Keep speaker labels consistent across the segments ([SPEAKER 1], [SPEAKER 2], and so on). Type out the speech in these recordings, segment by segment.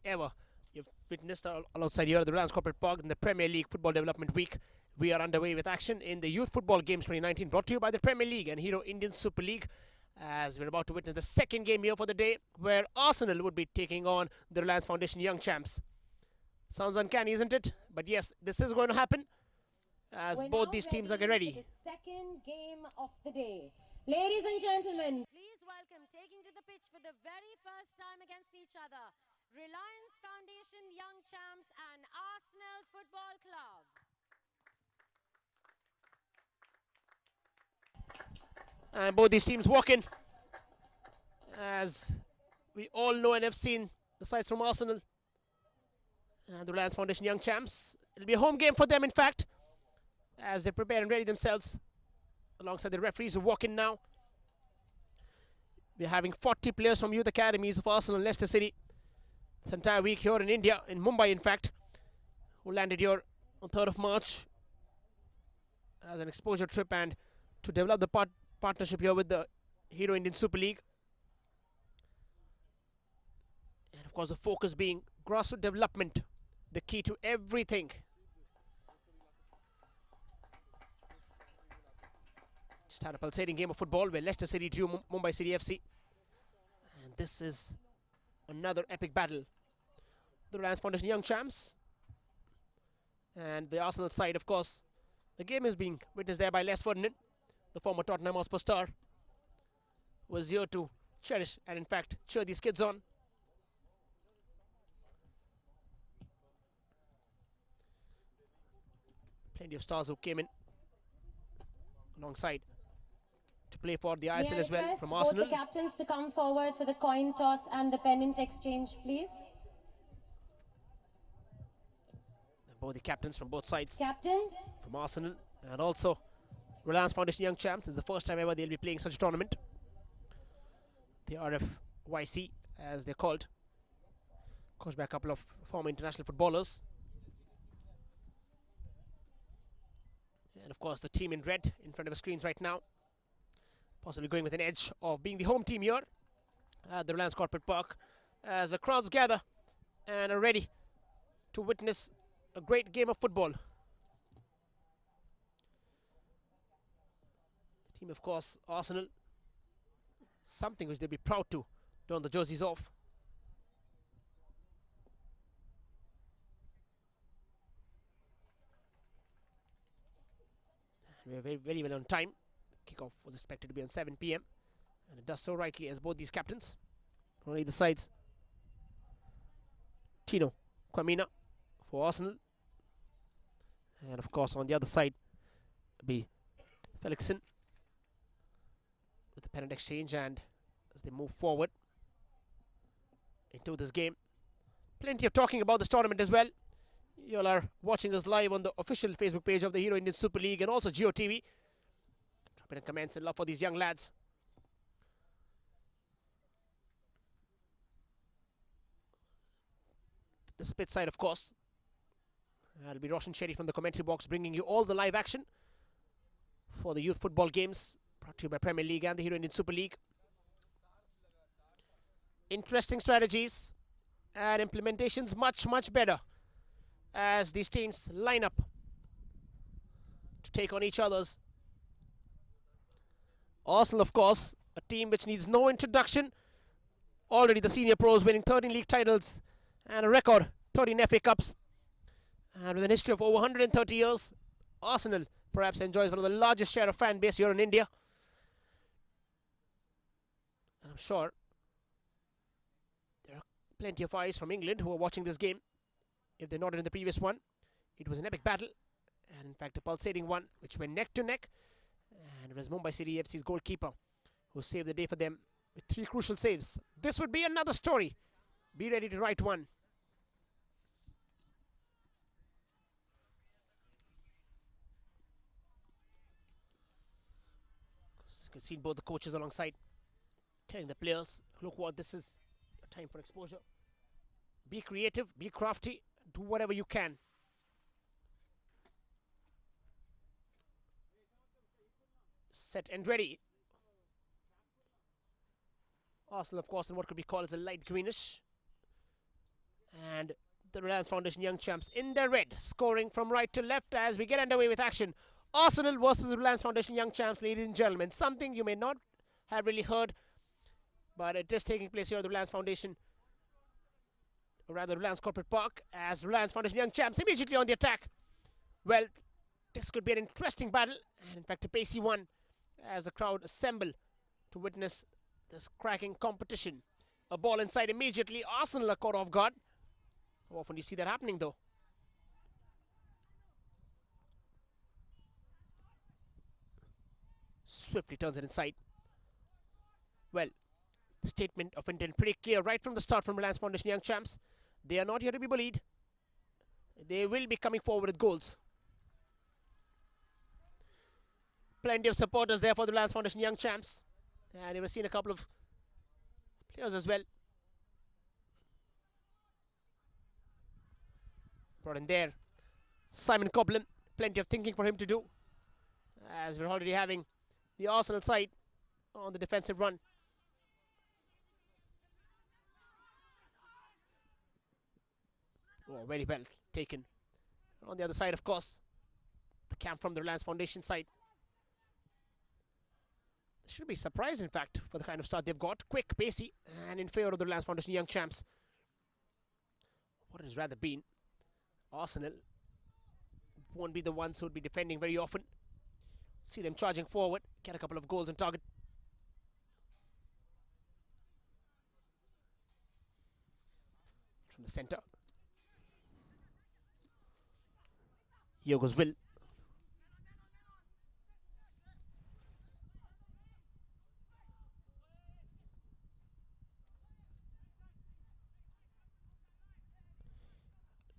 [SPEAKER 1] ever you've witnessed alongside here at the Reliance Corporate Park in the Premier League Football Development Week. We are underway with action in the Youth Football Games 2019, brought to you by the Premier League and Hero Indian Super League, as we're about to witness the second game here for the day, where Arsenal would be taking on the Reliance Foundation Young Champs. Sounds uncanny, isn't it? But yes, this is going to happen, as both these teams are getting ready.
[SPEAKER 2] The second game of the day. Ladies and gentlemen,
[SPEAKER 3] please welcome, taking to the pitch for the very first time against each other, Reliance Foundation Young Champs and Arsenal Football Club.
[SPEAKER 1] And both these teams walking, as we all know and have seen the sides from Arsenal and the Reliance Foundation Young Champs. It'll be a home game for them, in fact, as they prepare and ready themselves alongside the referees who walk in now. We're having 40 players from youth academies of Arsenal and Leicester City this entire week here in India, in Mumbai in fact, who landed here on 3rd of March as an exposure trip and to develop the partnership here with the Hero Indian Super League. And of course the focus being grassroots development, the key to everything. Just had a pulsating game of football where Leicester City drew Mumbai City FC. And this is another epic battle. The Reliance Foundation Young Champs and the Arsenal side, of course. The game is being witnessed there by Les Ferdinand, the former Tottenham Hotspur star, was here to cherish and in fact cheer these kids on. Plenty of stars who came in alongside to play for the ISL as well from Arsenal.
[SPEAKER 2] Both the captains to come forward for the coin toss and the pennant exchange, please.
[SPEAKER 1] And both the captains from both sides,
[SPEAKER 2] Captains
[SPEAKER 1] from Arsenal and also Reliance Foundation Young Champs. Is the first time ever they'll be playing such a tournament. The RFYC, as they're called, coached by a couple of former international footballers. And of course the team in red in front of the screens right now, possibly going with an edge of being the home team here at the Reliance Corporate Park, as the crowds gather and are ready to witness a great game of football. The team, of course, Arsenal, something which they'll be proud to don the jerseys off. We're very well on time. Kickoff was expected to be on 7 p.m. and it does so rightly, as both these captains on either sides. Tino Kwamina for Arsenal, and of course on the other side be Felixson with the pennant exchange. And as they move forward into this game, plenty of talking about this tournament as well. You all are watching this live on the official Facebook page of the Hero Indian Super League and also Geo TV. Drop in comments and love for these young lads. This is pitch side, of course. That'll be Roshan Shetty from the commentary box, bringing you all the live action for the youth football games, brought to you by Premier League and the Hero Indian Super League. Interesting strategies and implementations much better as these teams line up to take on each other's. Arsenal, of course, a team which needs no introduction. Already the senior pros winning 13 league titles and a record 13 FA Cups. And with an history of over 130 years, Arsenal perhaps enjoys one of the largest share of fan base here in India. And I'm sure there are plenty of eyes from England who are watching this game. If they're not in the previous one, it was an epic battle, and in fact a pulsating one which went neck to neck, and it was Mumbai City FC's goalkeeper who saved the day for them with 3 crucial saves. This would be another story. Be ready to write one. You can see both the coaches alongside telling the players, look what this is, a time for exposure. Be creative, be crafty, do whatever you can. Set and ready. Arsenal, of course, in what could be called as a light greenish. And the Reliance Foundation Young Champs in the red, scoring from right to left as we get underway with action. Arsenal versus Reliance Foundation Young Champs, ladies and gentlemen. Something you may not have really heard, but it is taking place here at the Reliance Foundation, or rather Reliance Corporate Park, as Reliance Foundation Young Champs immediately on the attack. Well, this could be an interesting battle, and in fact a pacey one, as the crowd assemble to witness this cracking competition. A ball inside immediately. Arsenal are caught off guard. How often do you see that happening though? Swiftly turns it inside. Well, the statement of intent pretty clear right from the start from Reliance Foundation Young Champs. They are not here to be bullied. They will be coming forward with goals. Plenty of supporters there for the Reliance Foundation Young Champs. And we've seen a couple of players as well. Brought in there. Simon Coblin. Plenty of thinking for him to do, as we're already having the Arsenal side on the defensive run. Oh, very well taken. On the other side, of course, the camp from the Reliance Foundation side. Should be surprised, in fact, for the kind of start they've got. Quick, pacey, and in favour of the Reliance Foundation Young Champs. What it has rather been, Arsenal won't be the ones who would be defending very often. See them charging forward, get a couple of goals on target. From the centre. Here goes Will.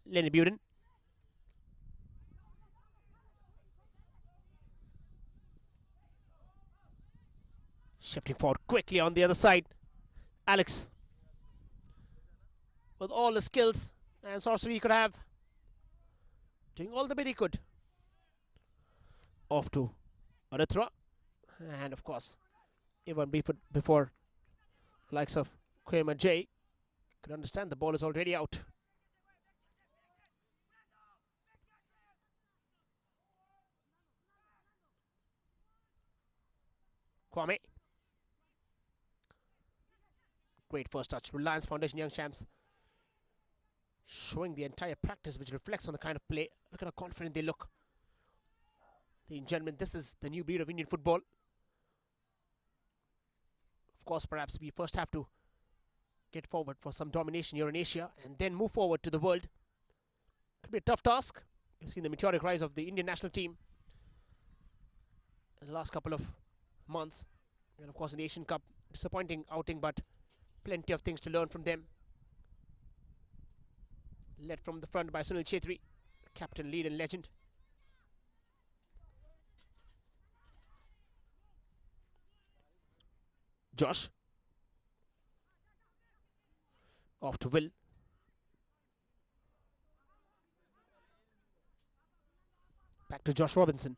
[SPEAKER 1] Lenny Buren. Shifting forward quickly on the other side. Alex, with all the skills and sorcery he could have, doing all the bit he could. Off to Arithra. And of course, even before the likes of Koyama J could understand the ball is already out. Kwame. Great first touch. Reliance Foundation Young Champs showing the entire practice, which reflects on the kind of play. Look at how confident they look. Ladies and gentlemen, this is the new breed of Indian football. Of course, perhaps we first have to get forward for some domination here in Asia and then move forward to the world. Could be a tough task. You've seen the meteoric rise of the Indian national team in the last couple of months. And of course in the Asian Cup, disappointing outing, but plenty of things to learn from them. Led from the front by Sunil Chetri, captain, lead and legend. Josh. Off to Will. Back to Josh Robinson.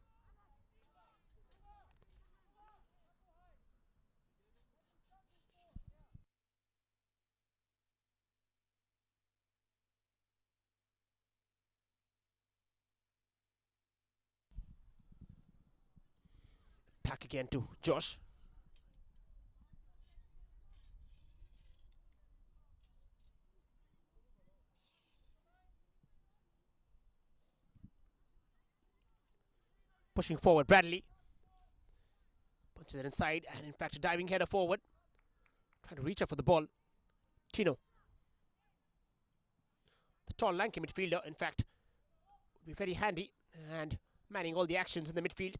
[SPEAKER 1] Back again to Josh. Pushing forward, Bradley. Punches it inside, and in fact a diving header forward. Trying to reach up for the ball. Tino. The tall, lanky midfielder, in fact, would be very handy and manning all the actions in the midfield.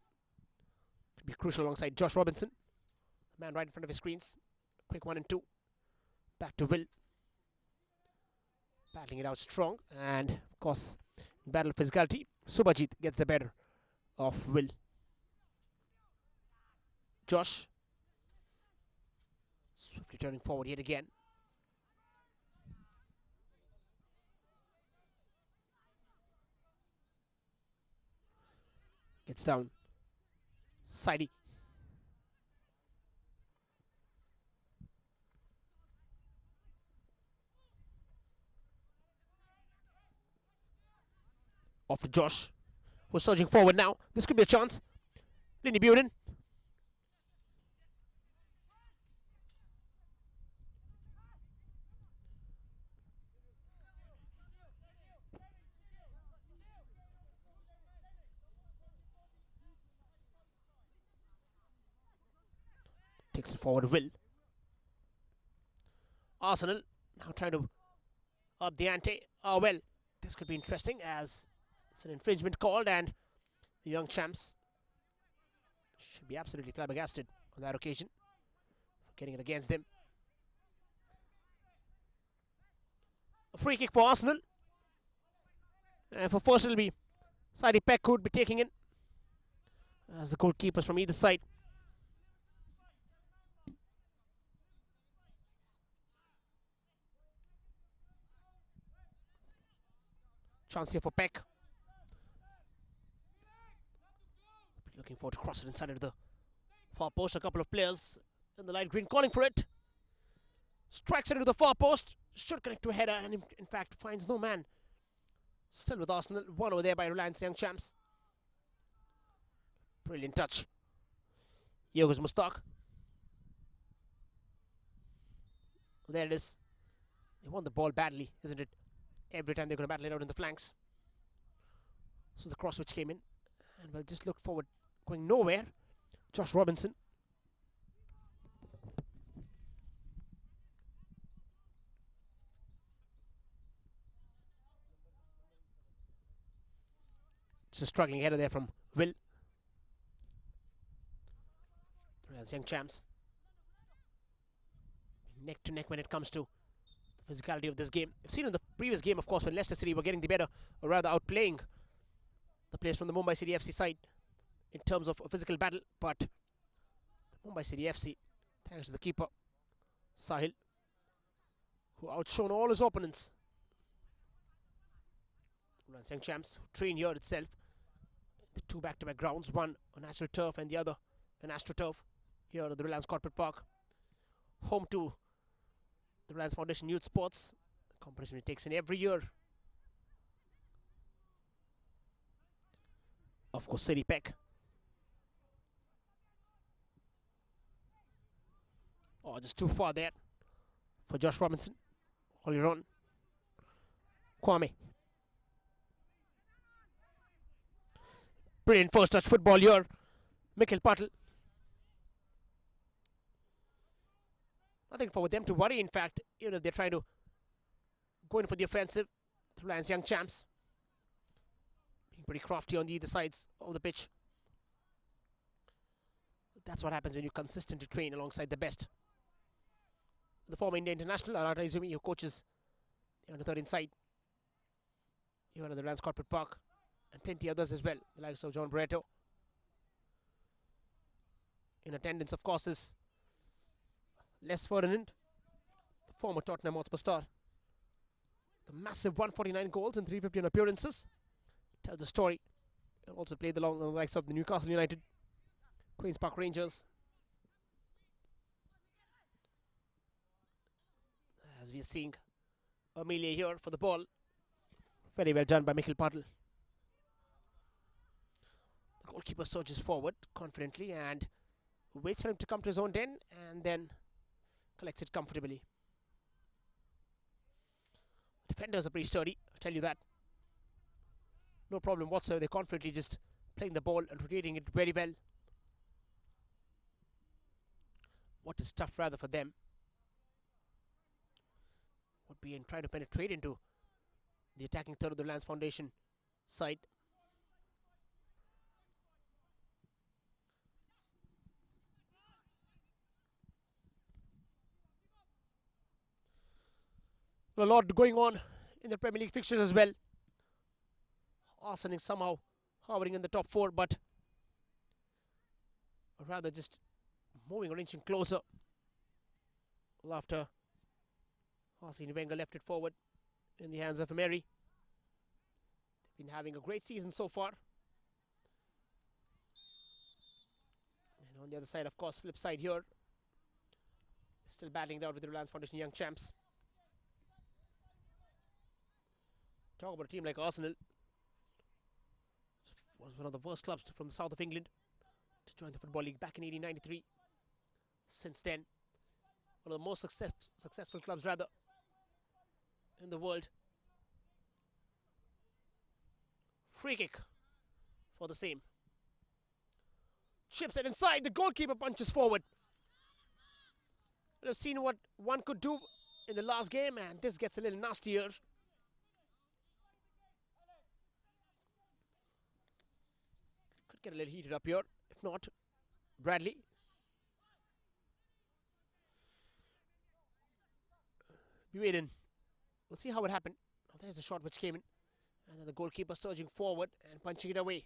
[SPEAKER 1] Could be crucial alongside Josh Robinson. The man right in front of his screens. Quick 1 and 2. Back to Will. Battling it out strong, and of course, in battle of physicality, Subhajit gets the better of Will. Josh. Swiftly turning forward yet again. Gets down. Saidi. Off to Josh, who's surging forward now. This could be a chance. Lindy Buren. Takes it forward, Will. Arsenal now trying to up the ante. Oh, well, this could be interesting as it's an infringement called, and the young champs should be absolutely flabbergasted on that occasion for getting it against them. A free kick for Arsenal. And for first, it'll be Sadie Peck who would be taking it as the goalkeepers from either side. Chance here for Peck. Looking forward to cross it inside of the far post. A couple of players in the light green calling for it. Strikes it into the far post. Should connect to a header and in fact finds no man. Still with Arsenal. One over there by Reliance Young Champs. Brilliant touch. Here goes Mustak. There it is. They want the ball badly, isn't it? Every time they're going to battle it out in the flanks. So the cross which came in. And we'll just look forward. Going nowhere. Josh Robinson. It's a struggling header there from Will. As young champs. Neck to neck when it comes to the physicality of this game. We've seen in the previous game, of course, when Leicester City were getting the better, or rather outplaying the players from the Mumbai City FC side in terms of a physical battle. But the Mumbai City FC, thanks to the keeper, Sahil, who outshone all his opponents. Reliance Young Champs, who train here itself. The two back-to-back grounds, one on natural turf and the other an AstroTurf here at the Reliance Corporate Park. Home to the Reliance Foundation Youth Sports, a competition it takes in every year. Of course, City Peck. Oh, just too far there for Josh Robinson. Earlier on. Kwame. Brilliant first touch football here. Mikkel Patel. Nothing for them to worry, in fact, even if they're trying to go in for the offensive. The Reliance Young Champs being pretty crafty on the either sides of the pitch. That's what happens when you consistently train alongside the best. The former India international, Arata Izumi, who coaches the under-13 side here at the Reliance Corporate Park, and plenty others as well, the likes of John Barreto. In attendance, of course, is Les Ferdinand, the former Tottenham Hotspur star. The massive 149 goals and 315 appearances tells a story. And also played along the likes of the Newcastle United, Queen's Park Rangers. As we are seeing Amelia here for the ball. Very well done by Mikkel Patel. The goalkeeper surges forward confidently and waits for him to come to his own den and then collects it comfortably. Defenders are pretty sturdy, I'll tell you that. No problem whatsoever. They're confidently just playing the ball and rotating it very well. What is tough rather for them would be in trying to penetrate into the attacking third of the Reliance Foundation side. A lot going on in the Premier League fixtures as well. Arsenal somehow hovering in the top four, but rather just moving or inching closer. After Arsene Wenger left it forward in the hands of Emery. They've been having a great season so far. And on the other side, of course, flip side here, still battling it out with the Reliance Foundation Young Champs. Talk about a team like Arsenal, Was one of the first clubs from the south of England to join the Football League back in 1893. Since then, one of the most successful clubs rather in the world. Free kick for the same. Chips it inside, the goalkeeper punches forward. We've seen what one could do in the last game, and this gets a little nastier. Could get a little heated up here. If not, Bradley. Be waiting. We'll see how it happened. Oh, there's the shot which came in. And then the goalkeeper surging forward and punching it away.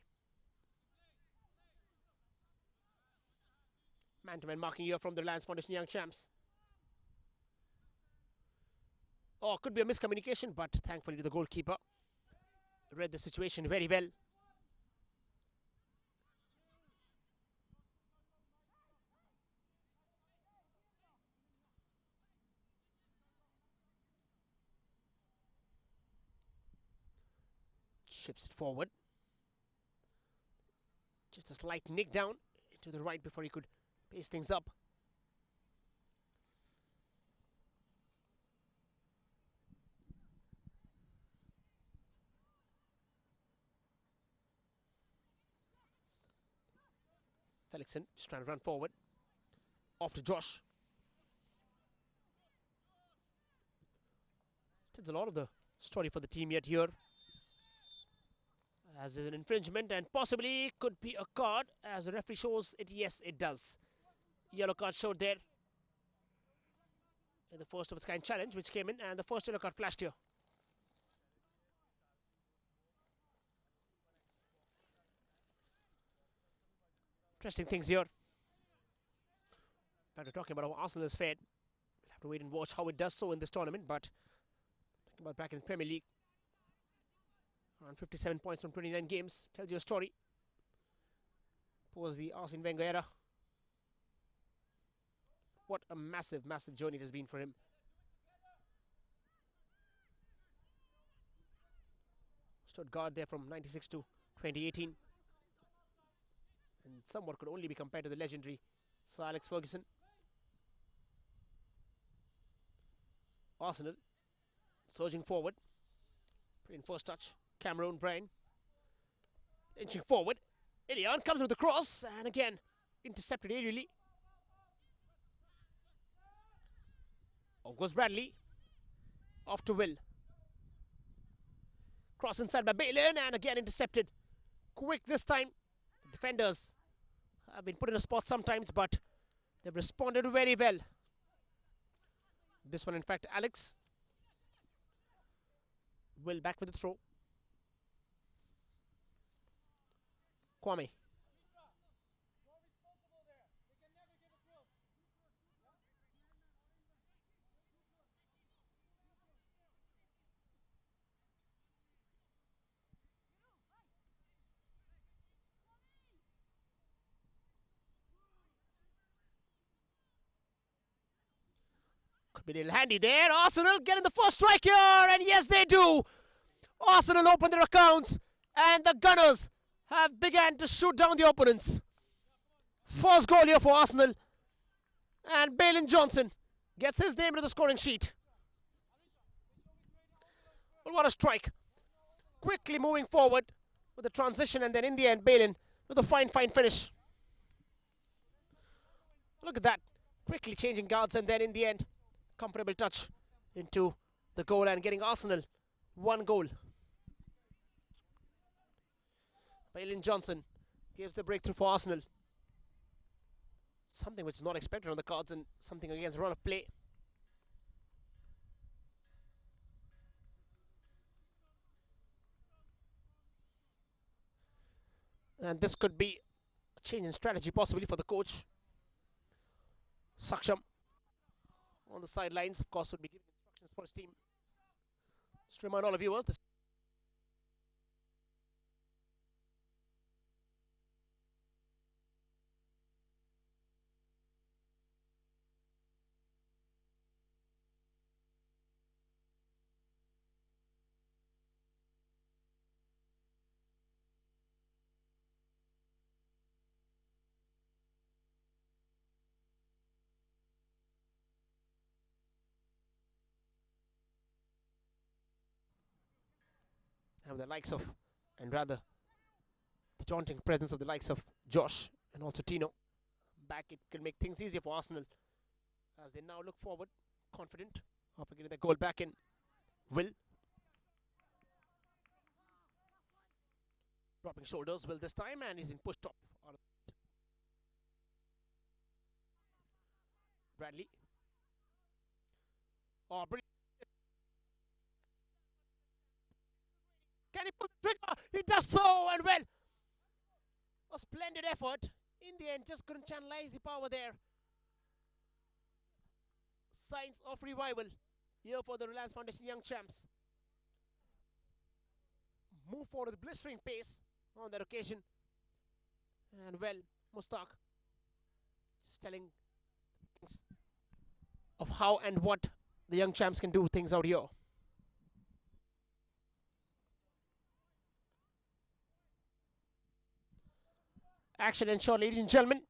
[SPEAKER 1] Man-to-man marking here from the Reliance Foundation Young Champs. Oh, could be a miscommunication, but thankfully the goalkeeper read the situation very well. Chips it forward. Just a slight nick down to the right before he could pace things up. Felixson just trying to run forward. Off to Josh. Tells a lot of the story for the team yet here. As there's an infringement and possibly could be a card. As the referee shows it, yes, it does. Yellow card showed there. In the first of its kind challenge which came in, and the first yellow card flashed here. Interesting things here. In fact, we're talking about how Arsenal is fared. We'll have to wait and watch how it does so in this tournament, but talking about back in the Premier League. Around 57 points from 29 games. Tells you a story. Post the Arsene Wenger era. What a massive, massive journey it has been for him. Stood guard there from 96 to 2018. And somewhat could only be compared to the legendary Sir Alex Ferguson. Arsenal surging forward. Playing first touch. Cameron Bryan. Inching forward. Ilian comes with the cross. And again, intercepted aerially. Off goes Bradley. Off to Will. Cross inside by Balin. And again intercepted. Quick this time. The defenders have been put in a spot sometimes, but they've responded very well. This one, in fact, Alex. Will back with the throw. Kwame. Could be a little handy there. Arsenal getting the first strike here, and yes, they do. Arsenal open their accounts, and the Gunners have begun to shoot down the opponents. First goal here for Arsenal, and Balin Johnson gets his name to the scoring sheet. Well, what a strike. Quickly moving forward with the transition, and then in the end, Balin with a fine finish. Look at that. Quickly changing guards, and then in the end, comfortable touch into the goal and getting Arsenal one goal. Balin Johnson gives the breakthrough for Arsenal. Something which is not expected on the cards, and something against run of play. And this could be a change in strategy possibly for the coach. Saksham on the sidelines, of course, would be giving instructions for his team. Just to remind all of viewers, this have the likes of, and rather the taunting presence of the likes of Josh and also Tino back. It can make things easier for Arsenal as they now look forward, confident after getting their goal back in. Will dropping shoulders, Will this time, and he's been pushed off. Bradley. Oh, brilliant. Can he pull the trigger? He does so, and well, a splendid effort. In the end, just couldn't channelize the power there. Signs of revival here for the Reliance Foundation Young Champs. Move forward with blistering pace on that occasion. And well, Mushtaq just telling of how and what the young champs can do things out here. Action ensured, ladies and gentlemen,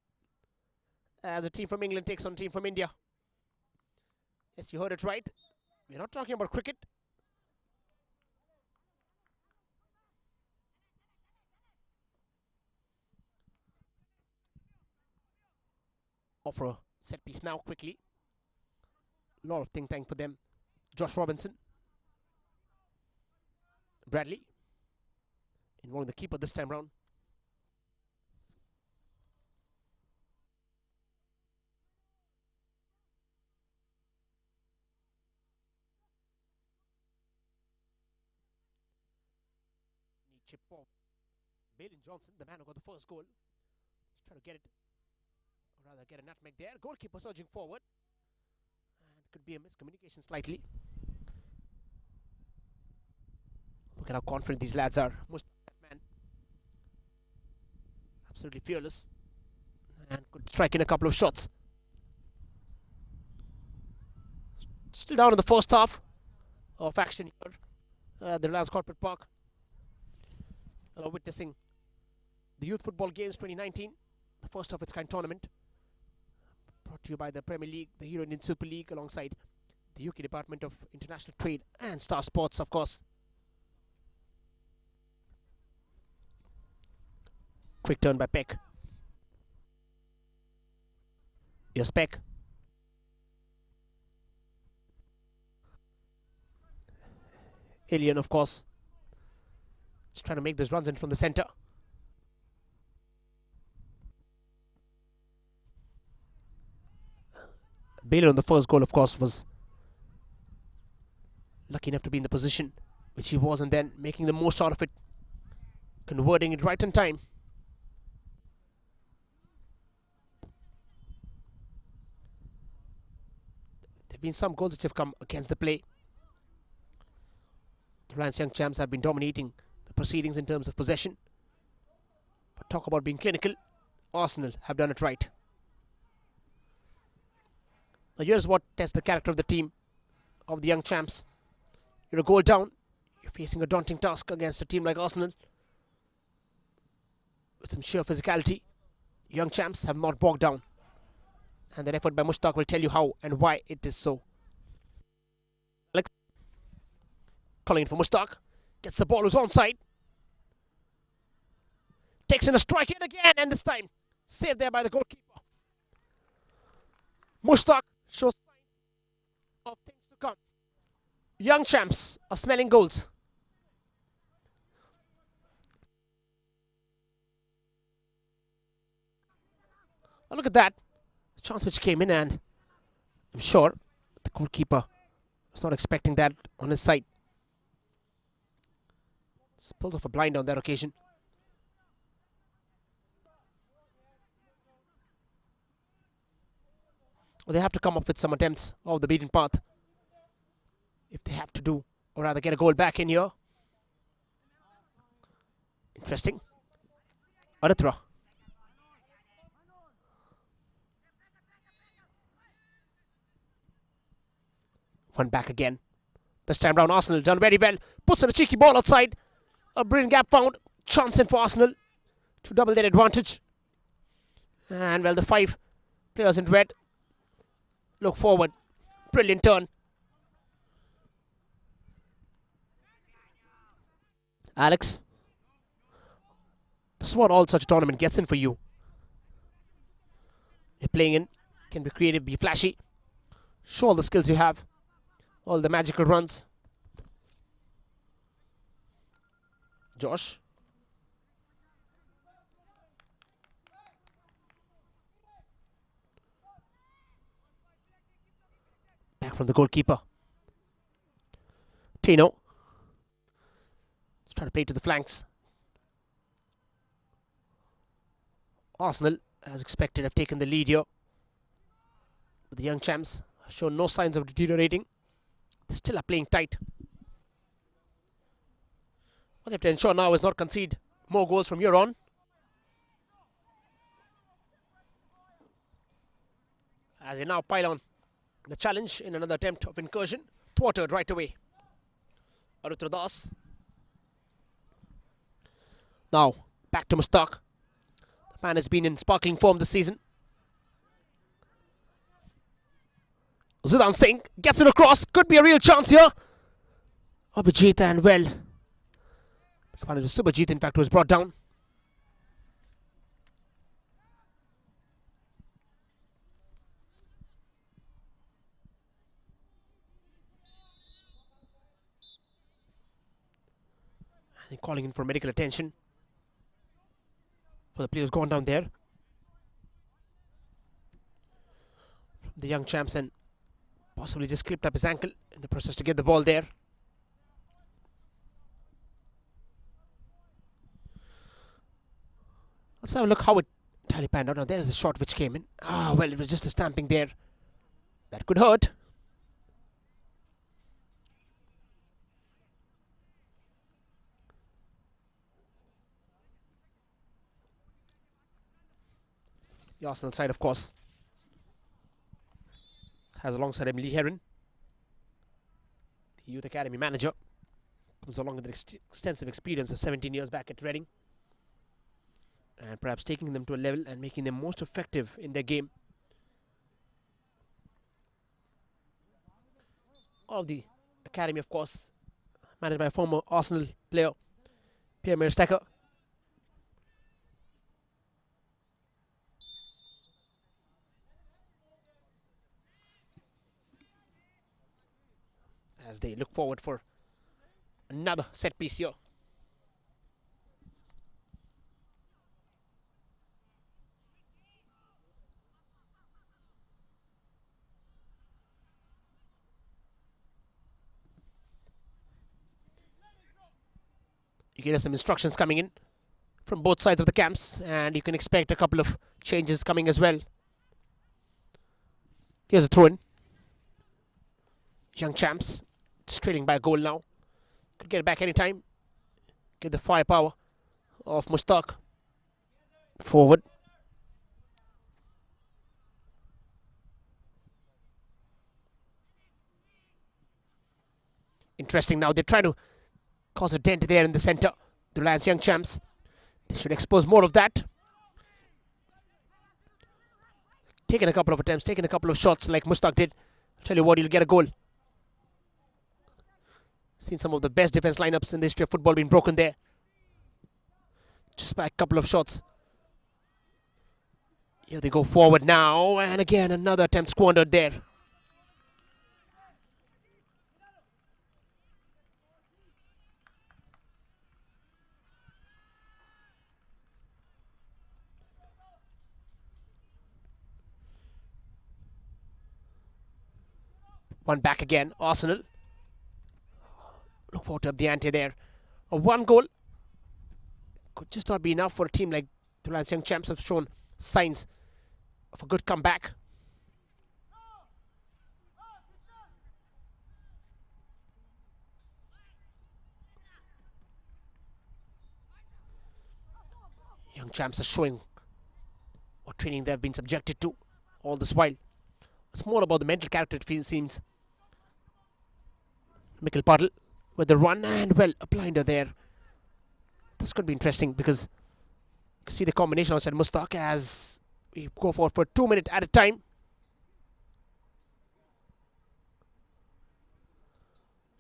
[SPEAKER 1] as a team from England takes on a team from India. Yes, you heard it right. We're not talking about cricket. Offer a set piece now quickly. A lot of think tank for them. Josh Robinson. Bradley. Involving the keeper this time round. Chip ball. Balin Johnson, the man who got the first goal. He's trying to get it, or rather get a nutmeg there. Goalkeeper surging forward. And could be a miscommunication slightly. Look at how confident these lads are. Man. Absolutely fearless. And could strike in a couple of shots. Still down in the first half of action here at the Reliance Corporate Park. Witnessing the Youth Football Games 2019, the first of its kind tournament, brought to you by the Premier League, the Hero Indian Super League, alongside the UK Department of International Trade and Star Sports, of course. Quick turn by Peck. Here's Peck. Alien, of course. Just trying to make those runs in from the center. Baylor on the first goal, of course, was lucky enough to be in the position which he was, and then making the most out of it, converting it right in time. There have been some goals which have come against the play. The Reliance Young Champs have been dominating the proceedings in terms of possession. But talk about being clinical. Arsenal have done it right. Now here's what tests the character of the team, of the young champs. You're a goal down. You're facing a daunting task against a team like Arsenal with some sheer physicality. Young champs have not bogged down. And their effort by Mushtaq will tell you how and why it is so. Alex calling in for Mushtaq. Gets the ball, who's onside. Takes in a strike yet again, and this time saved there by the goalkeeper. Mushtaq shows signs of things to come. Young champs are smelling goals. Oh, look at that. The chance which came in, and I'm sure the goalkeeper was not expecting that on his side. Just pulls off a blind on that occasion. Well, they have to come up with some attempts off the beaten path if they have to do, or rather get a goal back in here. Interesting. Aritra. One back again. This time round, Arsenal done very well. Puts in a cheeky ball outside. A brilliant gap found. Chance in for Arsenal to double their advantage. And well, the 5 players in red look forward. Brilliant turn. Alex, this is what all such a tournament gets in for you. You're playing in, can be creative, be flashy, show all the skills you have, all the magical runs. Josh. Back from the goalkeeper. Tino. Let's try to play to the flanks. Arsenal, as expected, have taken the lead here. But the young champs have shown no signs of deteriorating. They still are playing tight. What they have to ensure now is not concede more goals from here on. As they now pile on the challenge in another attempt of incursion, thwarted right away. Aritra Das. Now, back to Mushtaq. The man has been in sparkling form this season. Zidane Singh gets it across. Could be a real chance here. Abhijit and well. Subhajit, in fact, was brought down. I think calling in for medical attention for the players gone down there. The young champs and possibly just clipped up his ankle in the process to get the ball there. Let's have a look how it entirely panned out. Now there's a shot which came in. Ah, well, it was just a stamping there. That could hurt. The Arsenal side, of course, has alongside him Lee Heron, the youth academy manager. Comes along with an extensive experience of 17 years back at Reading. And perhaps taking them to a level and making them most effective in their game. All of the academy, of course, managed by a former Arsenal player, Pierre Merstecker. As they look forward for another set piece here. You get some instructions coming in from both sides of the camps, and you can expect a couple of changes coming as well. Here's a throw-in. Young champs, it's trailing by a goal now. Could get it back anytime. Get the firepower of Mushtaq. Forward. Interesting now, they're trying to cause a dent there in the centre. The Reliance Young Champs. They should expose more of that. Taking a couple of attempts, taking a couple of shots like Mushtaq did. I'll tell you what, you'll get a goal. Seen some of the best defense lineups in the history of football being broken there. Just by a couple of shots. Here they go forward now. And again, another attempt squandered there. One back again, Arsenal. Look forward to up the ante there. A one goal could just not be enough for a team like the Reliance Young Champs have shown signs of a good comeback. Young Champs are showing what training they have been subjected to all this while. It's more about the mental character, it seems. Mikkel Patel with the run and, well, a blinder there. This could be interesting because you can see the combination outside Mushtaq as we go forward for 2 minutes at a time.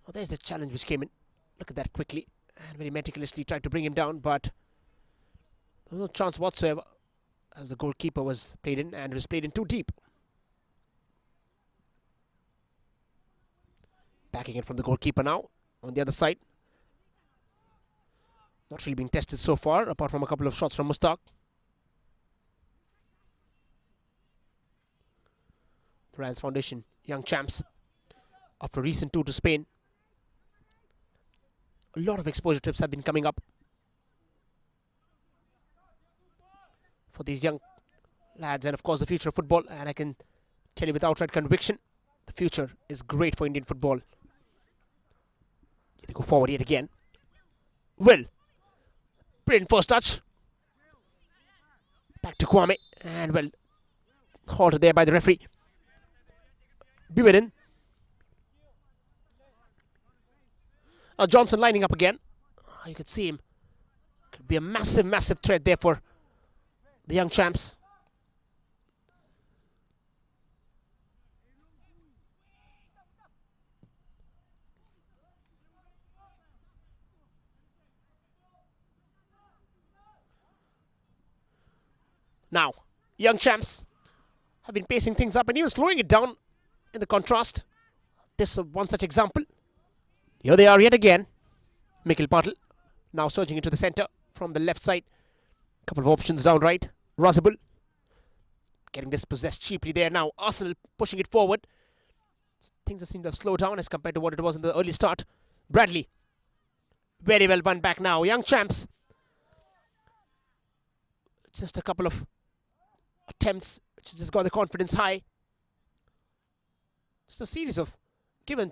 [SPEAKER 1] Oh, there's the challenge which came in. Look at that quickly. and very meticulously tried to bring him down, but there was no chance whatsoever as the goalkeeper was played in, and was played in too deep. Backing it from the goalkeeper now on the other side. Not really being tested so far, apart from a couple of shots from Mustaq. The Reliance Foundation Young Champs, after a recent tour to Spain, a lot of exposure trips have been coming up for these young lads, and of course the future of football. And I can tell you with outright conviction, the future is great for Indian football. They go forward yet again. Will. Brilliant first touch. Back to Kwame, and well, halted there by the referee. Bewitten. Johnson lining up again. You could see him. Could be a massive, massive threat there for the young champs. Now, young champs have been pacing things up and even slowing it down in the contrast. This is one such example. Here they are yet again. Mikkel Patel now surging into the centre from the left side. Couple of options down right. Rosable getting dispossessed cheaply there now. Arsenal pushing it forward. Things seem to have slowed down as compared to what it was in the early start. Bradley. Very well won back now. Young champs. Just a couple of attempts which just got the confidence high. Just a series of give and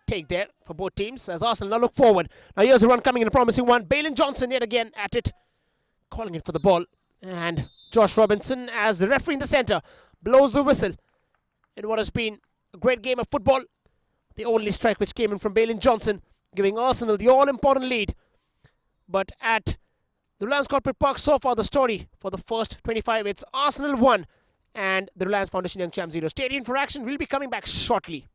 [SPEAKER 1] take there for both teams as Arsenal now look forward. Now here's a run coming in, a promising one. Balin Johnson yet again at it, calling it for the ball. And Josh Robinson, as the referee in the centre, blows the whistle in what has been a great game of football. The only strike which came in from Balin Johnson, giving Arsenal the all-important lead. But at the Reliance Corporate Park, so far the story for the first 25, it's Arsenal 1 and the Reliance Foundation Young Champs 0. Stadium for action will be coming back shortly.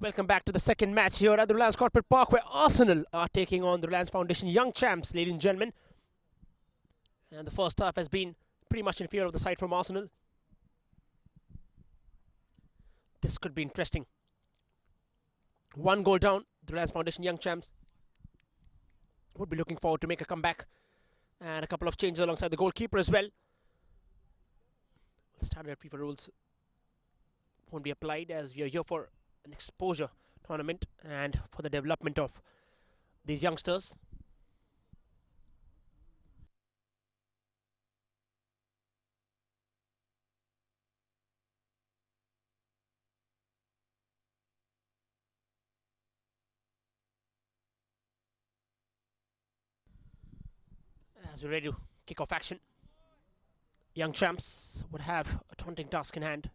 [SPEAKER 1] Welcome back to the second match here at the Reliance Corporate Park, where Arsenal are taking on the Reliance Foundation Young Champs, ladies and gentlemen. And the first half has been pretty much in favor of the side from Arsenal. This could be interesting. 1 goal down, the Reliance Foundation Young Champs would be looking forward to make a comeback. And a couple of changes alongside the goalkeeper as well. The standard FIFA rules won't be applied, as we are here for an exposure tournament and for the development of these youngsters. As we're ready to kick off action, Young Champs would have a daunting task in hand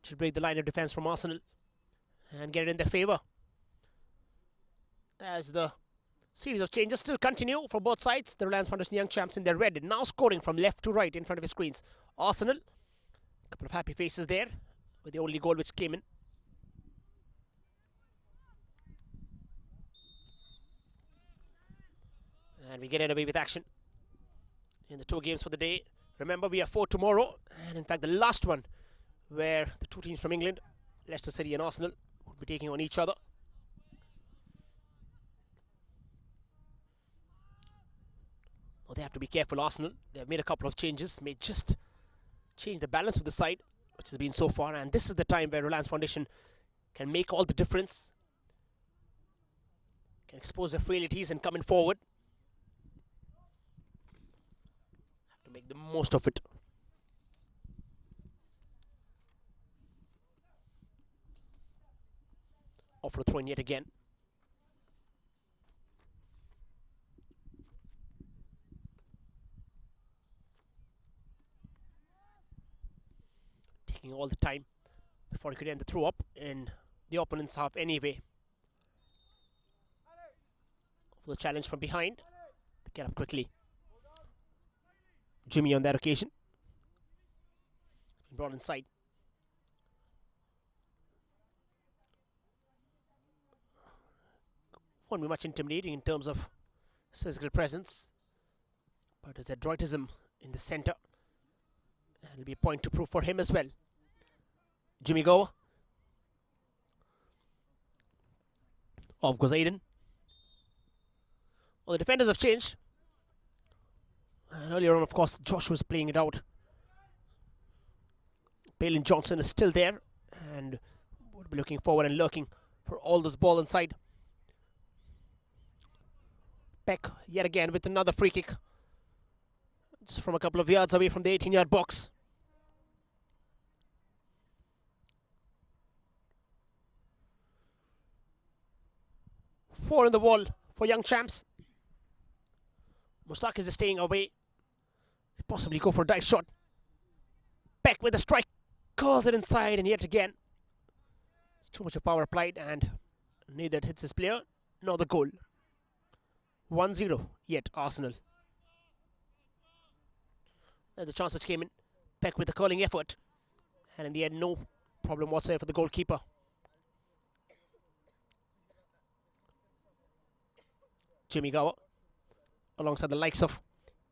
[SPEAKER 1] to break the line of defense from Arsenal and get it in their favour, as the series of changes still continue for both sides. The Reliance Foundation Young Champs in their red, now scoring from left to right in front of his screens. Arsenal, a couple of happy faces there with the only goal which came in. And we get it away with action in the 2 games for the day. Remember, we have 4 tomorrow, and in fact the last one where the 2 teams from England, Leicester City and Arsenal, will be taking on each other. Well, they have to be careful, Arsenal. They have made a couple of changes, may just change the balance of the side, which has been so far, and this is the time where Reliance Foundation can make all the difference, can expose their frailties and come in forward. Have to make the most of it. Offer a throw in yet again. Taking all the time before he could end the throw up in the opponent's half anyway. For the challenge from behind, to get up quickly. Jimmy on that occasion brought inside. Won't be much intimidating in terms of his physical presence, but his adroitism in the centre, and it'll be a point to prove for him as well. Jimmy Gower. Off goes Aiden. Well, the defenders have changed. And earlier on, of course, Josh was playing it out. Balin Johnson is still there and would be looking forward and lurking for all this ball inside. Peck yet again with another free kick. It's from a couple of yards away from the 18-yard box. Four in the wall for Young Champs. Mustakis is staying away. Possibly go for a dive shot. Peck with a strike. Calls it inside, and yet again it's too much of power applied, and neither it hits his player nor the goal. 1-0 yet Arsenal. There's the chance which came in. Peck with a curling effort, and in the end no problem whatsoever for the goalkeeper. Jimmy Gower alongside the likes of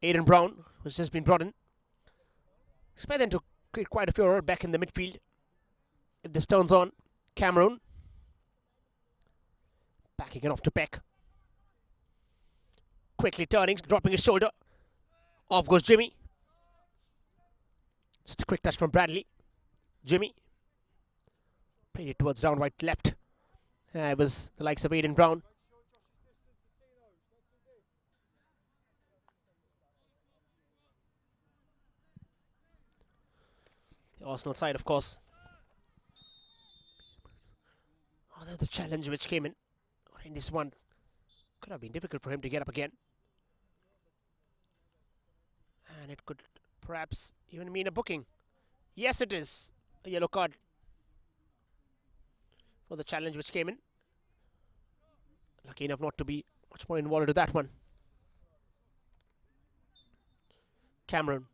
[SPEAKER 1] Aidan Brown, who's just been brought in. Expect them to create quite a furor back in the midfield if this turns on. Cameroon backing it off to Peck. Quickly turning, dropping his shoulder. Off goes Jimmy. Just a quick touch from Bradley. Jimmy played it towards down right left. It was the likes of Aidan Brown. The Arsenal side, of course. Oh, there's the challenge which came in this one. Could have been difficult for him to get up again. And it could perhaps even mean a booking. Yes, it is. A yellow card for the challenge which came in. Lucky enough not to be much more involved into that one. Cameron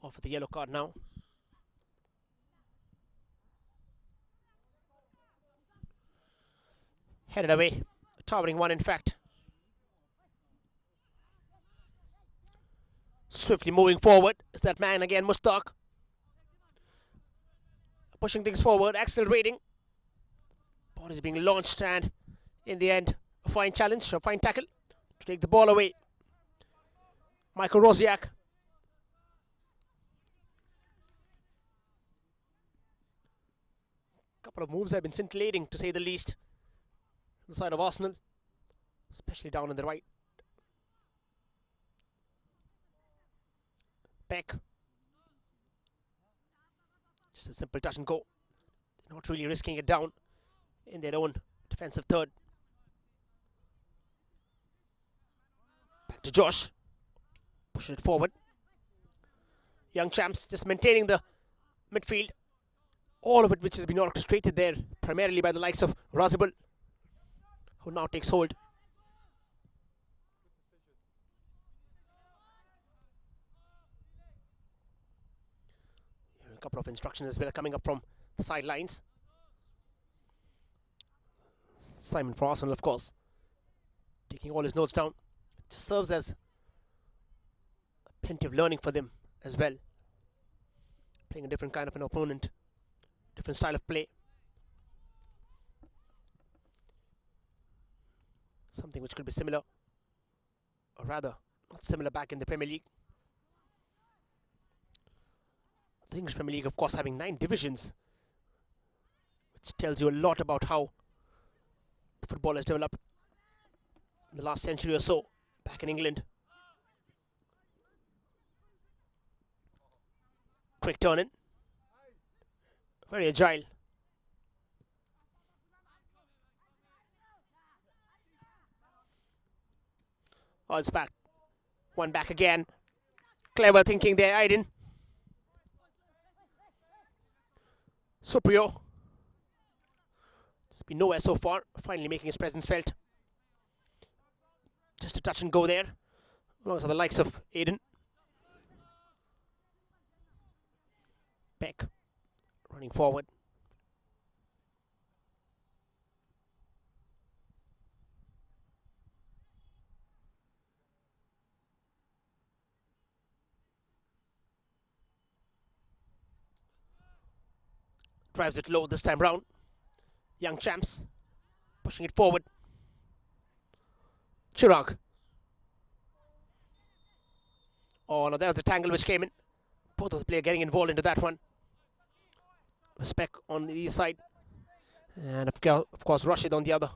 [SPEAKER 1] off with the yellow card now. Headed away. Towering one, in fact. Swiftly moving forward is that man again, Mushtaq. Pushing things forward, accelerating. Ball is being launched, and in the end, a fine challenge, a fine tackle to take the ball away. Michael Rosiak. Couple of moves have been scintillating, to say the least, on the side of Arsenal, especially down on the right. Beck. Just a simple touch and go. They're not really risking it down in their own defensive third. Back to Josh. Push it forward. Young Champs just maintaining the midfield. All of it which has been orchestrated there primarily by the likes of Razibul, who now takes hold. Here a couple of instructions as well coming up from the sidelines. Simon for Arsenal, of course, taking all his notes down. It serves as plenty of learning for them as well. Playing a different kind of an opponent, different style of play. Something which could be similar, or rather, not similar back in the Premier League. The English Premier League, of course, having 9 divisions, which tells you a lot about how football has developed in the last century or so back in England. Quick turn in. Very agile. Oh, it's back. One back again. Clever thinking there, Aiden. Suprio. It's been nowhere so far. Finally making his presence felt. Just a touch and go there. Alongside the likes of Aiden. Beck. Running forward. Drives it low this time round. Young Champs pushing it forward. Chirag. Oh no, there's the tangle which came in. Both of the players getting involved into that one. Respect on the east side. And of course Rashid on the other.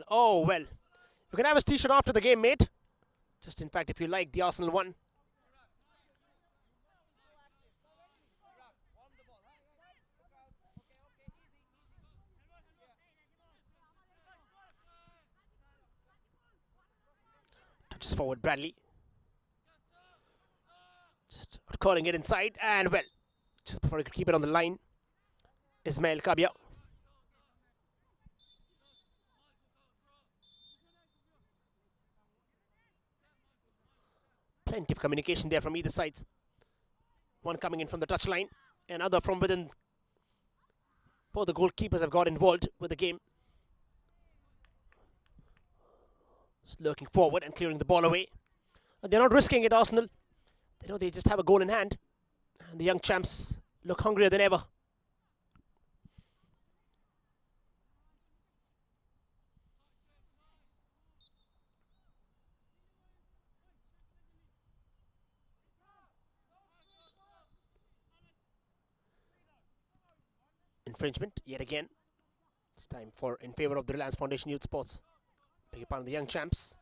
[SPEAKER 1] Oh well. You can have his t-shirt after the game, mate. Just in fact, if you like the Arsenal one. Touches forward Bradley. Just calling it inside, and well, just before he could keep it on the line, Ismail Kabia. Plenty of communication there from either side. One coming in from the touchline, another from within. Both the goalkeepers have got involved with the game. Just lurking forward and clearing the ball away. They're not risking it, Arsenal. They know they just have a goal in hand. And the Young Champs look hungrier than ever. Infringement, yet again. It's time for in favour of the Reliance Foundation Youth Sports. Beg your pardon, the Young Champs.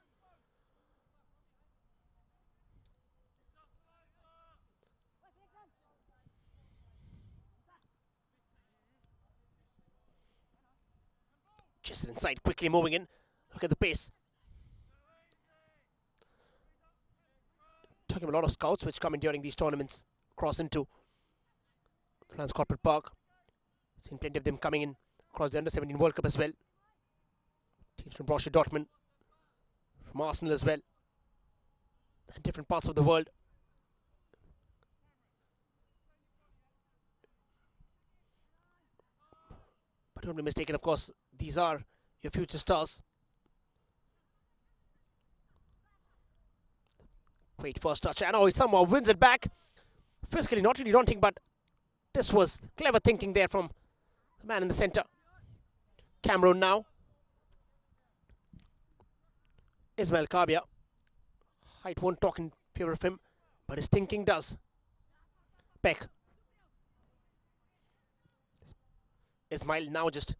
[SPEAKER 1] Just inside, quickly moving in. Look at the pace. Talking about a lot of scouts which come in during these tournaments, cross into Reliance Corporate Park. Seen plenty of them coming in across the Under-17 World Cup as well. Teams from Borussia Dortmund, from Arsenal as well, and different parts of the world. Don't be mistaken, of course, these are your future stars. Great first touch, and he somehow wins it back. Physically not really daunting, but this was clever thinking there from the man in the centre. Cameron now. Ismail Kabia. Height won't talk in favour of him, but his thinking does. Peck. Ismail now just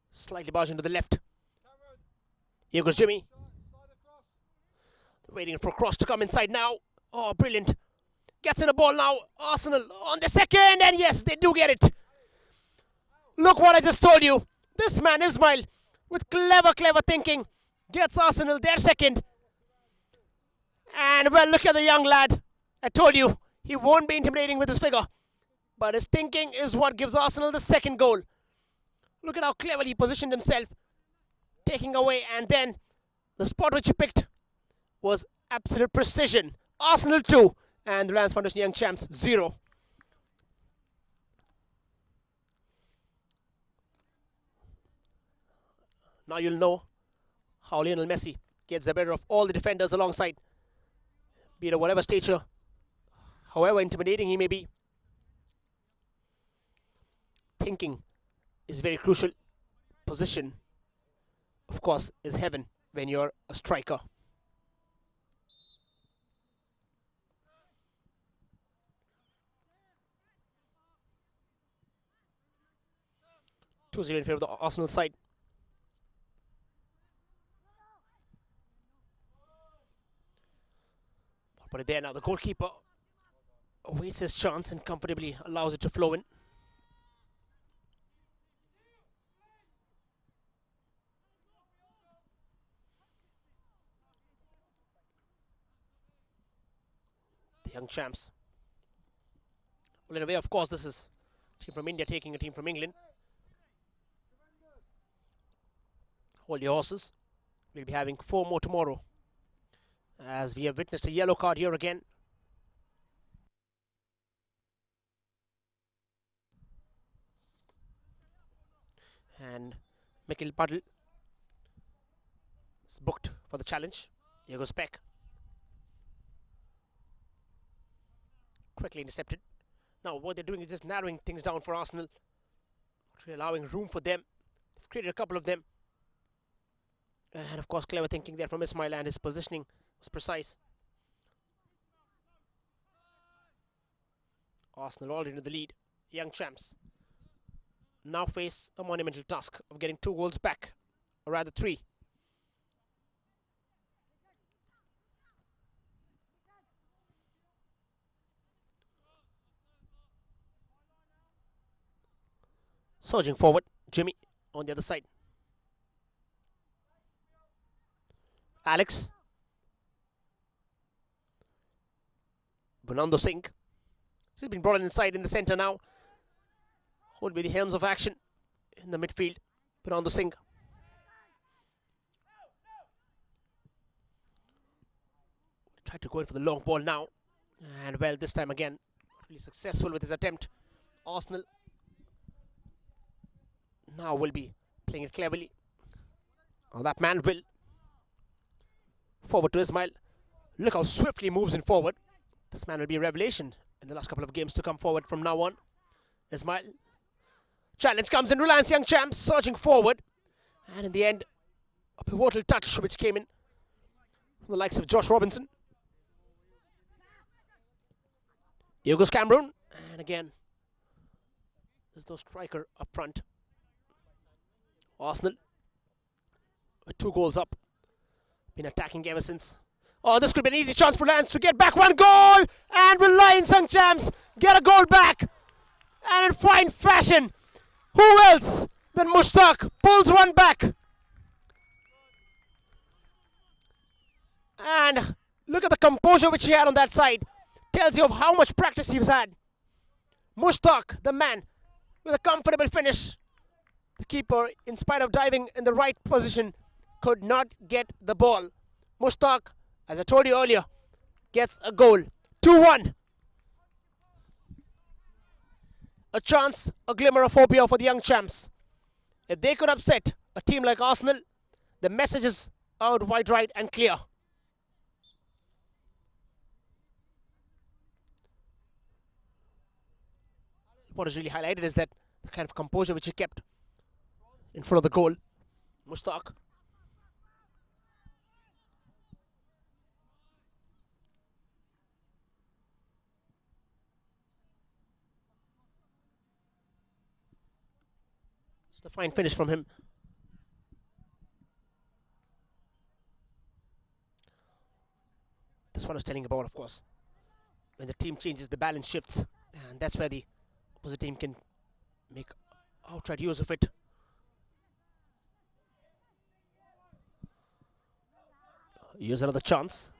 [SPEAKER 1] slightly barging to the left. Here goes Jimmy. Waiting for cross to come inside now. Oh, brilliant. Gets in the ball now. Arsenal on the second, and yes, they do get it. Look what I just told you. This man, Ismail, with clever thinking, gets Arsenal their second. And well, look at the young lad. I told you, he won't be intimidating with his figure. But his thinking is what gives Arsenal the second goal. Look at how cleverly he positioned himself. Taking away, and then the spot which he picked was absolute precision. Arsenal 2 and the Reliance Foundation Young Champs 0. Now you'll know how Lionel Messi gets the better of all the defenders alongside. Be it of whatever stature, however intimidating he may be. Thinking is very crucial. Position, of course, is heaven when you're a striker. In favour of the Arsenal side. Put it there now. The goalkeeper awaits his chance and comfortably allows it to flow in. The Young Champs. Well, in a way, of course, this is a team from India taking a team from England. Hold your horses. We'll be having 4 more tomorrow, as we have witnessed a yellow card here again. And Mikhail Padel is booked for the challenge. Here goes Peck. Quickly intercepted. Now what they're doing is just narrowing things down for Arsenal. Not really allowing room for them. They've created a couple of them. And of course, clever thinking there from Ismail, and his positioning was precise. Arsenal already in the lead. Young Champs now face a monumental task of getting 2 goals back, or rather 3. Surging forward, Jimmy on the other side. Alex. Fernando Singh. He's been brought inside in the centre now. Will be the helms of action in the midfield. Fernando Singh. Tried to go in for the long ball now. And well, this time again, not really successful with his attempt. Arsenal now will be playing it cleverly. Oh, that man will. Forward to Ismail. Look how swiftly he moves in forward. This man will be a revelation in the last couple of games to come forward from now on. Ismail. Challenge comes in. Reliance Young Champs surging forward. And in the end, a pivotal touch which came in from the likes of Josh Robinson. Here goes Cameron. And again, there's no striker up front. Arsenal with 2 goals up. Been attacking ever since. Oh, this could be an easy chance for Reliance to get back 1 goal. And Reliance Young Champs get a goal back. And in fine fashion. Who else than Mushtaq pulls one back. And look at the composure which he had on that side. Tells you of how much practice he's had. Mushtaq, the man, with a comfortable finish. The keeper, in spite of diving in the right position, could not get the ball. Mushtaq, as I told you earlier, gets a goal. 2-1. A chance, a glimmer of hope here for the Young Champs. If they could upset a team like Arsenal, the message is out wide right and clear. What is really highlighted is that the kind of composure which he kept in front of the goal. Mushtaq. It's a fine finish from him. This one is telling about, of course, when the team changes, the balance shifts, and that's where the opposite team can make outright use of it. Here's another chance.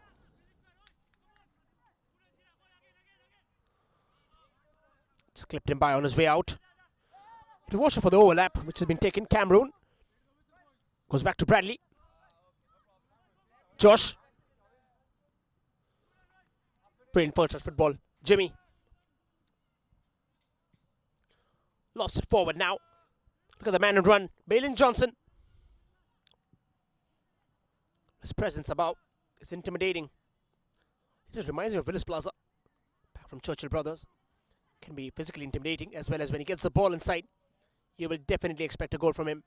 [SPEAKER 1] Just clipped him by on his way out. To watch for the overlap, which has been taken. Cameroon goes back to Bradley. Josh. Brilliant first touch football. Jimmy. Lost it forward now. Look at the man and run. Balin Johnson. His presence about is intimidating. It just reminds me of Willis Plaza. Back from Churchill Brothers. Can be physically intimidating, as well as when he gets the ball inside. You will definitely expect a goal from him.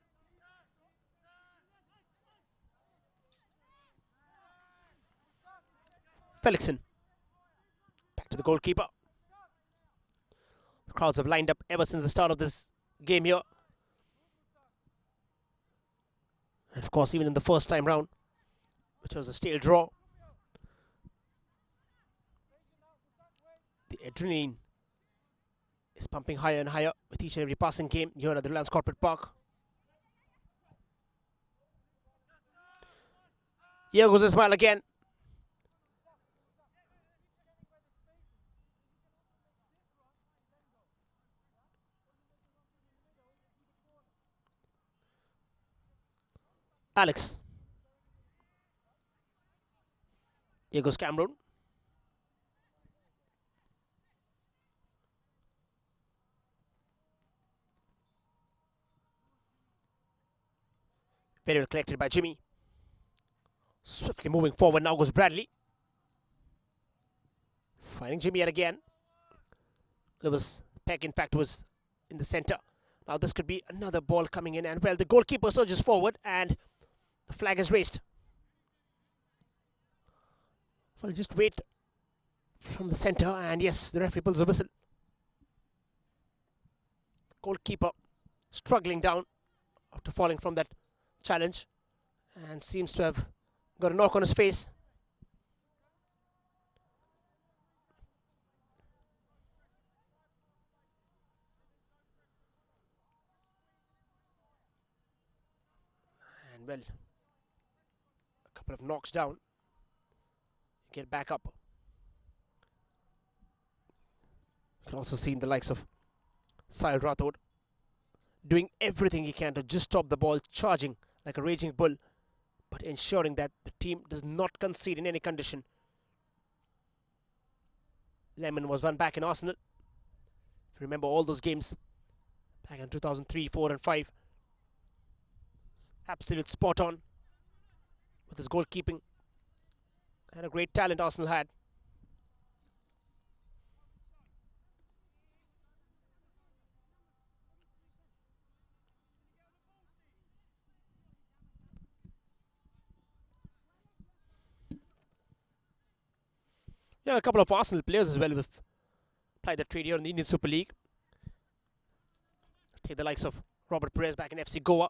[SPEAKER 1] Felixson. Back to the goalkeeper. The crowds have lined up ever since the start of this game here. And of course, even in the first time round, which was a stale draw. The adrenaline is pumping higher and higher with each and every passing game here at the Reliance Corporate Park. Here goes Ismail again. Alex. Here goes Cameroon. Very well collected by Jimmy. Swiftly moving forward, now goes Bradley. Finding Jimmy yet again. There was Peck, in fact, was in the center. Now this could be another ball coming in, and well, the goalkeeper surges forward and the flag is raised. Well, just wait from the center, and yes, the referee pulls a whistle. Goalkeeper struggling down after falling from that challenge and seems to have got a knock on his face. And well, a couple of knocks down. Get back up. You can also see the likes of Sahil Rathod doing everything he can to just stop the ball, charging like a raging bull, but ensuring that the team does not concede in any condition. Lemon was one back in Arsenal. If you remember all those games back in 2003, 4 and 5. Absolute spot on with his goalkeeping. And a great talent Arsenal had. Yeah, a couple of Arsenal players as well have applied the trade here in the Indian Super League. Take the likes of Robert Perez back in FC Goa,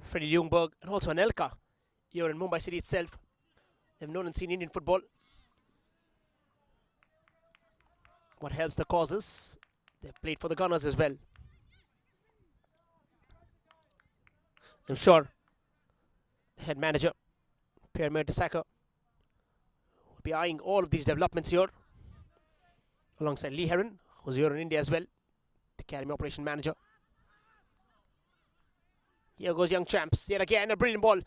[SPEAKER 1] Freddie Ljungberg, and also Anelka here in Mumbai City itself. They've known and seen Indian football. What helps the causes, they've played for the Gunners as well. I'm sure the head manager, Pierre Mertesacker, will be eyeing all of these developments here, alongside Lee Heron, who's here in India as well, the academy operation manager. Here goes Young Champs. Yet again, a brilliant ball.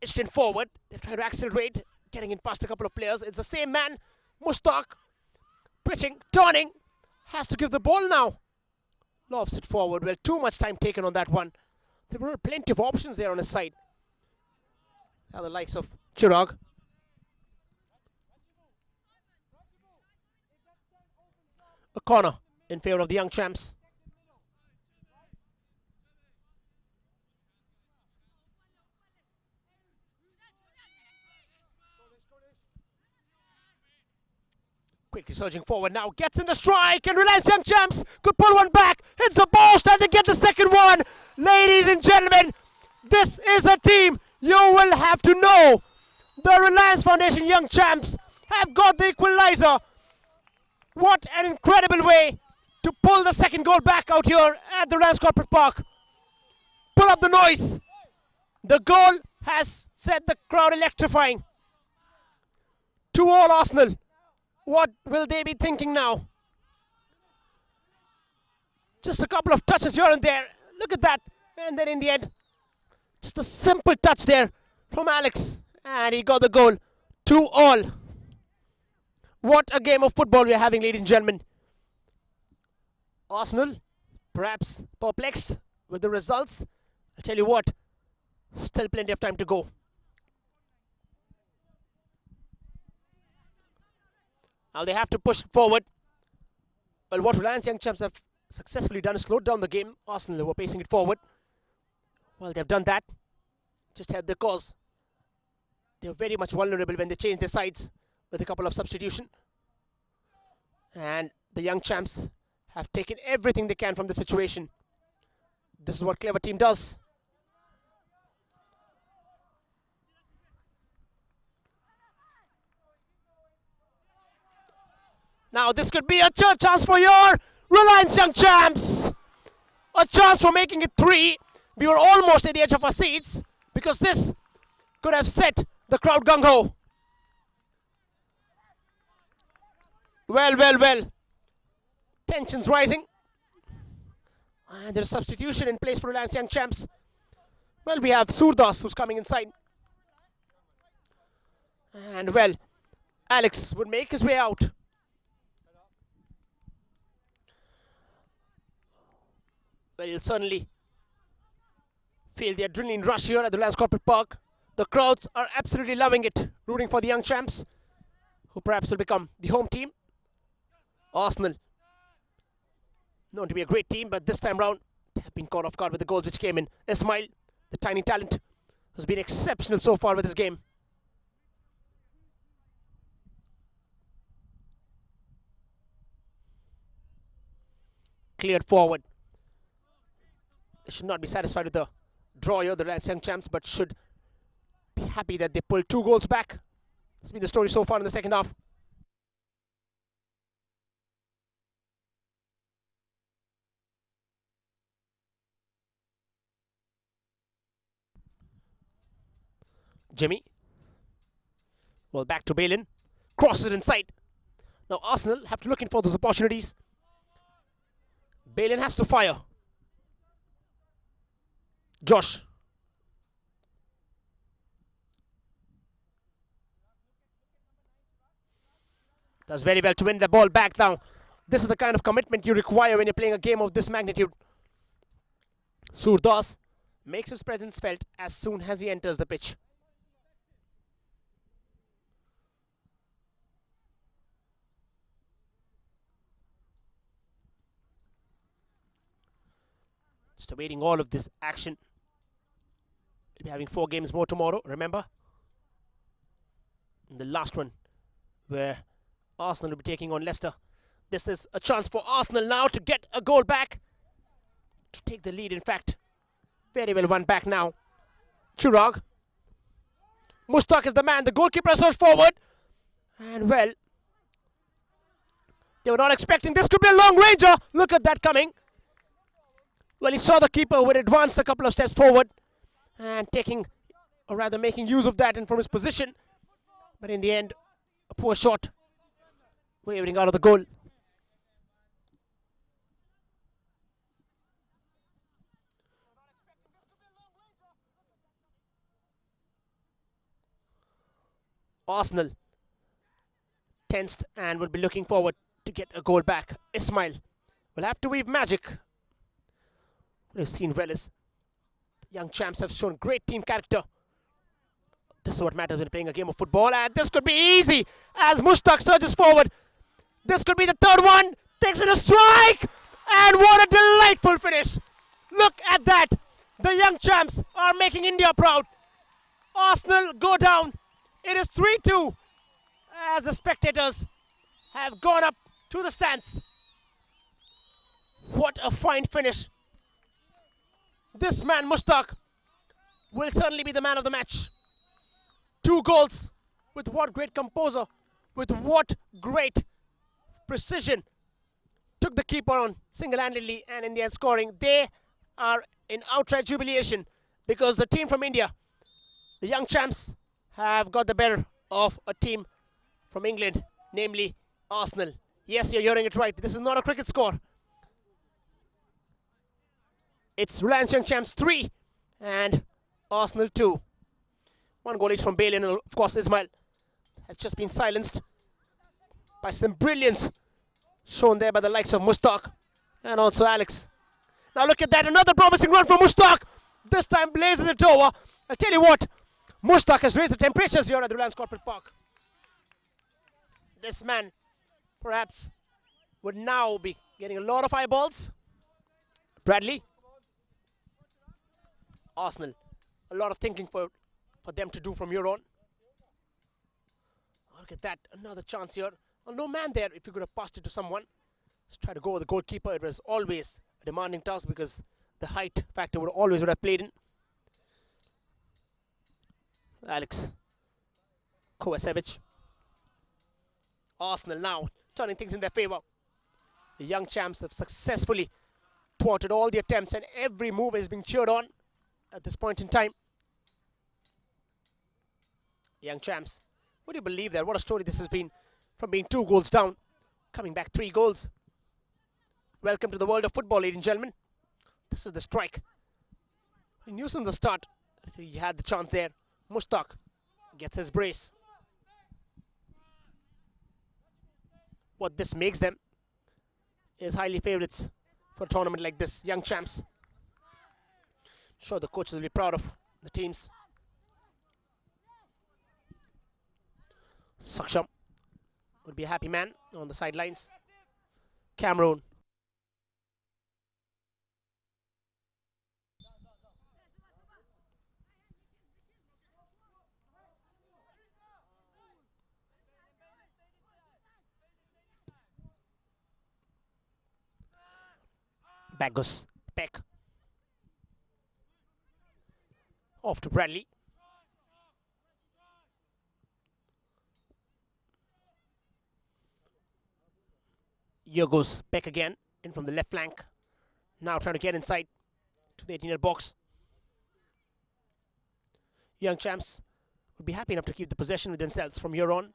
[SPEAKER 1] Itched in forward. They're trying to accelerate, getting in past a couple of players. It's the same man, Mushtaq, pitching, turning, has to give the ball now. Lofts it forward. Well, too much time taken on that one. There were plenty of options there on his side. Now the likes of Chirag. A corner in favour of the young champs. Quickly surging forward now, gets in the strike, and Reliance Young Champs could pull one back. Hits the post and they get the second one. Ladies and gentlemen, this is a team you will have to know. The Reliance Foundation Young Champs have got the equalizer. What an incredible way to pull the second goal back out here at the Reliance Corporate Park. Pull up the noise. The goal has set the crowd electrifying. 2-2 Arsenal. What will they be thinking now? Just a couple of touches here and there. Look at that. And then in the end, just a simple touch there from Alex. And he got the goal. 2-2. What a game of football we are having, ladies and gentlemen. Arsenal, perhaps perplexed with the results. I tell you what, still plenty of time to go. Now they have to push forward. Well, what Reliance Young Champs have successfully done is slowed down the game. Arsenal were pacing it forward. Well, they've done that. Just helped their cause. They were very much vulnerable when they changed their sides with a couple of substitution. And the Young Champs have taken everything they can from the situation. This is what clever team does. Now this could be a chance for your Reliance Young Champs. A chance for making it 3. We were almost at the edge of our seats because this could have set the crowd gung-ho. Well. Tensions rising. And there's a substitution in place for Reliance Young Champs. Well, we have Surdas who's coming inside. And well, Alex would make his way out. Well, you'll certainly feel the adrenaline rush here at the Reliance Corporate Park. The crowds are absolutely loving it, rooting for the Young Champs, who perhaps will become the home team. Arsenal, known to be a great team, but this time round, they have been caught off guard with the goals which came in. Ismail, the tiny talent, has been exceptional so far with this game. Cleared forward. They should not be satisfied with the draw here, the Reliance Young Champs, but should be happy that they pulled 2 goals back. That's been the story so far in the second half. Jimmy. Well, back to Balin. Crosses it inside. Now Arsenal have to look in for those opportunities. Balin has to fire. Josh. Does very well to win the ball back now. This is the kind of commitment you require when you're playing a game of this magnitude. Surdas makes his presence felt as soon as he enters the pitch. Just awaiting all of this action. We'll be having 4 games more tomorrow, remember? And the last one, where Arsenal will be taking on Leicester. This is a chance for Arsenal now to get a goal back. To take the lead, in fact. Very well won back now. Chirag. Mushtaq is the man. The goalkeeper has surged forward. And well, they were not expecting this could be a long ranger. Look at that coming. Well, he saw the keeper who had advanced a couple of steps forward and taking, or rather making use of that and from his position. But in the end, a poor shot, wavering out of the goal. Arsenal tensed and will be looking forward to get a goal back. Ismail will have to weave magic. We've seen well as Young Champs have shown great team character. This is what matters when playing a game of football, and this could be easy as Mushtaq surges forward. This could be the third one. Takes it a strike, and what a delightful finish. Look at that. The Young Champs are making India proud. Arsenal go down. It is 3-2 as the spectators have gone up to the stands. What a fine finish. This man, Mushtaq, will certainly be the man of the match. 2 goals with what great composure, with what great precision. Took the keeper on single-handedly and in the end scoring. They are in outright jubilation because the team from India, the Young Champs, have got the better of a team from England, namely Arsenal. Yes, you're hearing it right. This is not a cricket score. It's Reliance Young Champs 3 and Arsenal 2. 1 goal each from Bale, and of course Ismail has just been silenced by some brilliance shown there by the likes of Mushtaq and also Alex. Now look at that, another promising run from Mushtaq. This time blazes it over. I'll tell you what, Mushtaq has raised the temperatures here at the Reliance Corporate Park. This man perhaps would now be getting a lot of eyeballs. Bradley. Arsenal, a lot of thinking for them to do from here on. Look at that, another chance here. Well, no man there. If you could have passed it to someone, let's try to go with the goalkeeper. It was always a demanding task because the height factor would have played in. Alex Kovacevic. Arsenal now turning things in their favour. The Young Champs have successfully thwarted all the attempts, and every move is being cheered on at this point in time. Young Champs, would you believe that? What a story this has been, from being 2 goals down, coming back 3 goals. Welcome to the world of football, ladies and gentlemen. This is the strike. He knew from the start he had the chance there. Mushtaq gets his brace. What this makes them is highly favourites for a tournament like this. Young Champs. Sure, the coaches will be proud of the teams. Saksham would be a happy man on the sidelines. Cameroon. Back goes Peck. Off to Bradley. Here goes Peck again, in from the left flank. Now trying to get inside to the 18-yard box. Young Champs would be happy enough to keep the possession with themselves from here on.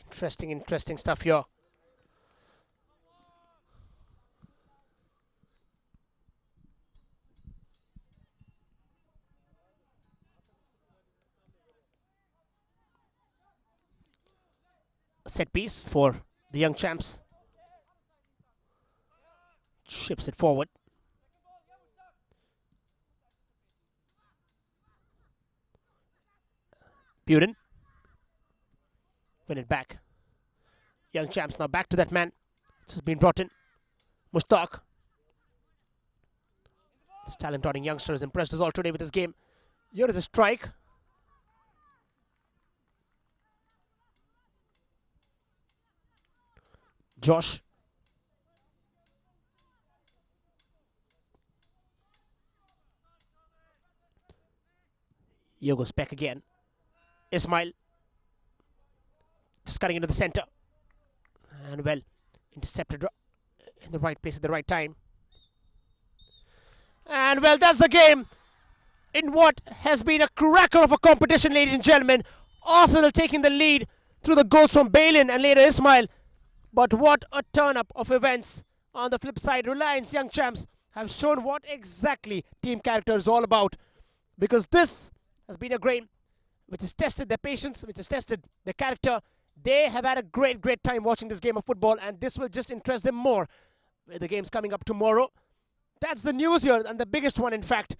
[SPEAKER 1] Interesting stuff here. Set piece for the Young Champs. Ships it forward. Buren. Win it back. Young Champs now back to that man. It's just been brought in. Mushtaq. This talent-touting youngster has impressed us all today with his game. Here is a strike. Josh. Here goes back again. Ismail. Just cutting into the center. And well, intercepted in the right place at the right time. And well, that's the game in what has been a cracker of a competition, ladies and gentlemen. Arsenal taking the lead through the goals from Balin and later Ismail. But what a turn-up of events. On the flip side, Reliance Young Champs have shown what exactly team character is all about. Because this has been a game which has tested their patience, which has tested their character. They have had a great time watching this game of football, and this will just interest them more with the games coming up tomorrow. That's the news here, and the biggest one in fact.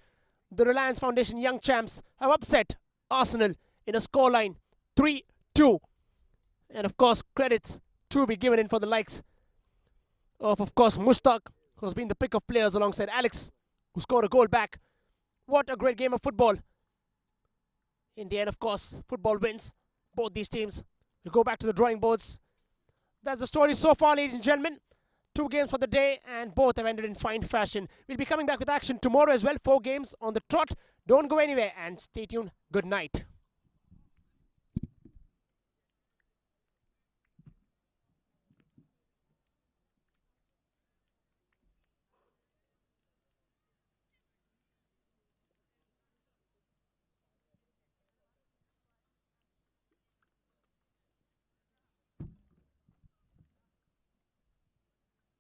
[SPEAKER 1] The Reliance Foundation Young Champs have upset Arsenal in a scoreline 3-2. And of course, credits to be given in for the likes of course, Mushtaq, who's been the pick of players alongside Alex, who scored a goal back. What a great game of football. In the end, of course, football wins. Both these teams will go back to the drawing boards. That's the story so far, ladies and gentlemen. 2 games for the day, and both have ended in fine fashion. We'll be coming back with action tomorrow as well. 4 games on the trot. Don't go anywhere, and stay tuned. Good night.